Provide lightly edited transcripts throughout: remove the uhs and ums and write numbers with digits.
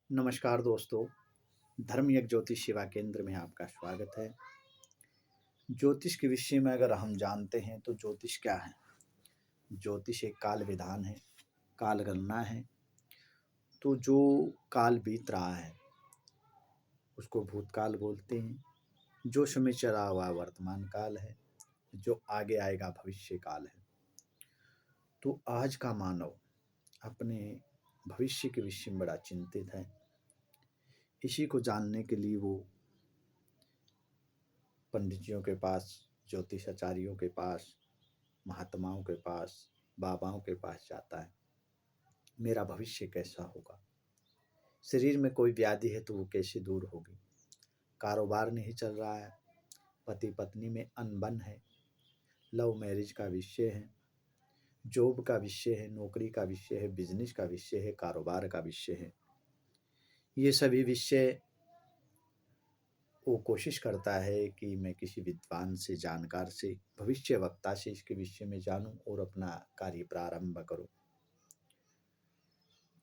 नमस्कार दोस्तों, धर्म यज्ञ ज्योतिष सेवा केंद्र में आपका स्वागत है। ज्योतिष के विषय में अगर हम जानते हैं तो ज्योतिष क्या है? ज्योतिष एक काल विधान है, काल गणना है। तो जो काल बीत रहा है उसको भूतकाल बोलते हैं। जो समय चला हुआ वर्तमान काल है, जो आगे आएगा भविष्य काल है। तो आज का मानव अपने भविष्य के विषय में बड़ा चिंतित है। इसी को जानने के लिए वो पंडितों के पास, ज्योतिषाचार्यों के पास, महात्माओं के पास, बाबाओं के पास जाता है। मेरा भविष्य कैसा होगा? शरीर में कोई व्याधि है तो वो कैसे दूर होगी? कारोबार नहीं चल रहा है, पति पत्नी में अनबन है, लव मैरिज का विषय है, जॉब का विषय है, नौकरी का विषय है, बिजनेस का विषय है, कारोबार का विषय है। ये सभी विषय वो कोशिश करता है कि मैं किसी विद्वान से, जानकार से, भविष्य वक्ता से इसके विषय में जानूं और अपना कार्य प्रारंभ करूं।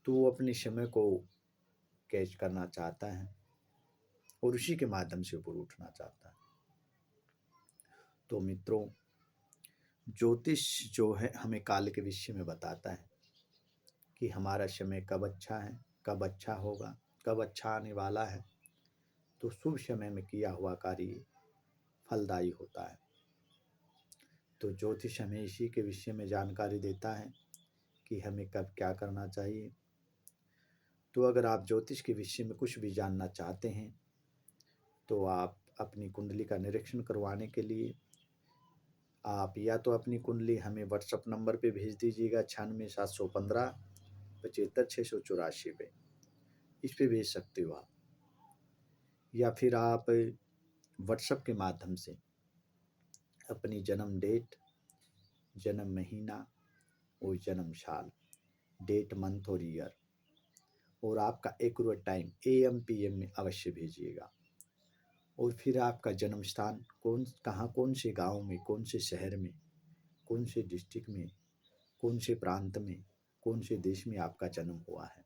तो वो अपने समय को कैच करना चाहता है और उसी के माध्यम से ऊपर उठना चाहता है। तो मित्रों, ज्योतिष जो है हमें काल के विषय में बताता है कि हमारा समय कब अच्छा है, कब अच्छा होगा, कब अच्छा आने वाला है। तो शुभ समय में किया हुआ कार्य फलदायी होता है। तो ज्योतिष हमें इसी के विषय में जानकारी देता है कि हमें कब क्या करना चाहिए। तो अगर आप ज्योतिष के विषय में कुछ भी जानना चाहते हैं तो आप अपनी कुंडली का निरीक्षण करवाने के लिए आप या तो अपनी कुंडली हमें व्हाट्सएप नंबर पे भेज दीजिएगा 96,715 75,684 पे, इस पे भेज सकते हो आप। या फिर आप व्हाट्सएप के माध्यम से अपनी जन्म डेट, जन्म महीना और जन्म साल, डेट, मंथ और ईयर और आपका एक्यूरेट टाइम AM PM में अवश्य भेजिएगा। और फिर आपका जन्म स्थान कहाँ, कौन से गांव में, कौन से शहर में, कौन से डिस्ट्रिक्ट में, कौन से प्रांत में, कौन से देश में आपका जन्म हुआ है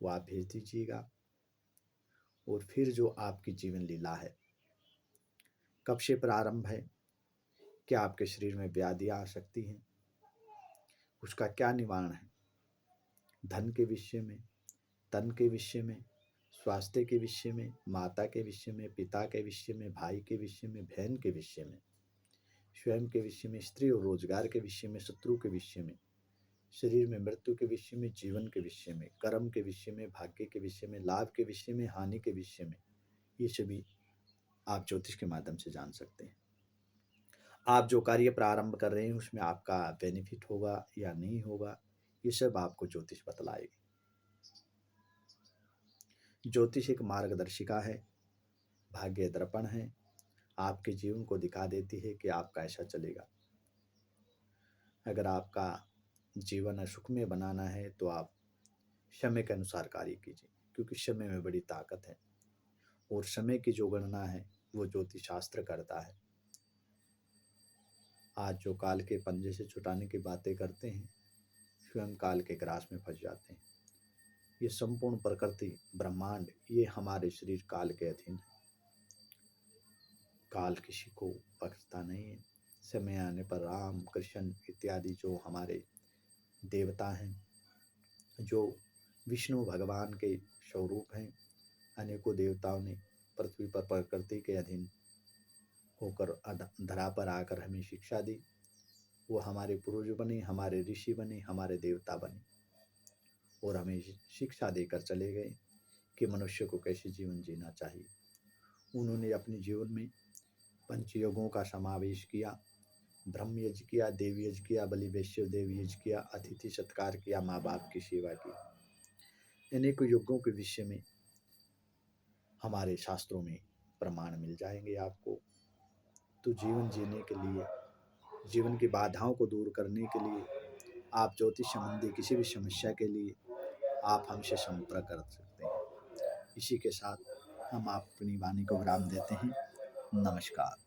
वो आप भेज दीजिएगा। और फिर जो आपकी जीवन लीला है, कब से प्रारंभ है, क्या आपके शरीर में व्याधियाँ आ सकती हैं, उसका क्या निवारण है, धन के विषय में, तन के विषय में, स्वास्थ्य के विषय में, माता के विषय में, पिता के विषय में, भाई के विषय में, बहन के विषय में, स्वयं के विषय में, स्त्री और रोजगार के विषय में, शत्रु के विषय में, शरीर में मृत्यु के विषय में, जीवन के विषय में, कर्म के विषय में, भाग्य के विषय में, लाभ के विषय में, हानि के विषय में, ये सभी आप ज्योतिष के माध्यम से जान सकते हैं। आप जो कार्य प्रारंभ कर रहे हैं उसमें आपका बेनिफिट होगा या नहीं होगा, ये सब आपको ज्योतिष बतलाएगी। ज्योतिष एक मार्गदर्शिका है, भाग्य दर्पण है, आपके जीवन को दिखा देती है कि आप कैसा चलेगा। अगर आपका जीवन सुखमय बनाना है तो आप समय के अनुसार कार्य कीजिए, क्योंकि समय में बड़ी ताकत है और समय की जो गणना है वो ज्योतिष शास्त्र करता है। आज जो काल के पंजे से छुटाने की बातें करते हैं, स्वयं काल के ग्रास में फंस जाते हैं। ये संपूर्ण प्रकृति, ब्रह्मांड, ये हमारे शरीर काल के अधीन है। काल किसी को बख्शता नहीं है। समय आने पर राम, कृष्ण इत्यादि जो हमारे देवता हैं, जो विष्णु भगवान के स्वरूप हैं, अनेकों देवताओं ने पृथ्वी पर प्रकृति के अधीन होकर धरा पर आकर हमें शिक्षा दी। वो हमारे पूर्वज बने, हमारे ऋषि बने, हमारे देवता बने और हमें शिक्षा देकर चले गए कि मनुष्य को कैसे जीवन जीना चाहिए। उन्होंने अपने जीवन में पंचयोगों का समावेश किया, ब्रह्म यज्ञ किया, देव यज्ञ किया, बलि वैश्य देव यज्ञ किया, अतिथि सत्कार किया, माँ बाप की सेवा की। अनेकों यज्ञों के विषय में हमारे शास्त्रों में प्रमाण मिल जाएंगे आपको। तो जीवन जीने के लिए, जीवन की बाधाओं को दूर करने के लिए, आप ज्योतिष संबंधी किसी भी समस्या के लिए आप हमसे संपर्क कर सकते हैं। इसी के साथ हम अपनी वाणी को विराम देते हैं। नमस्कार।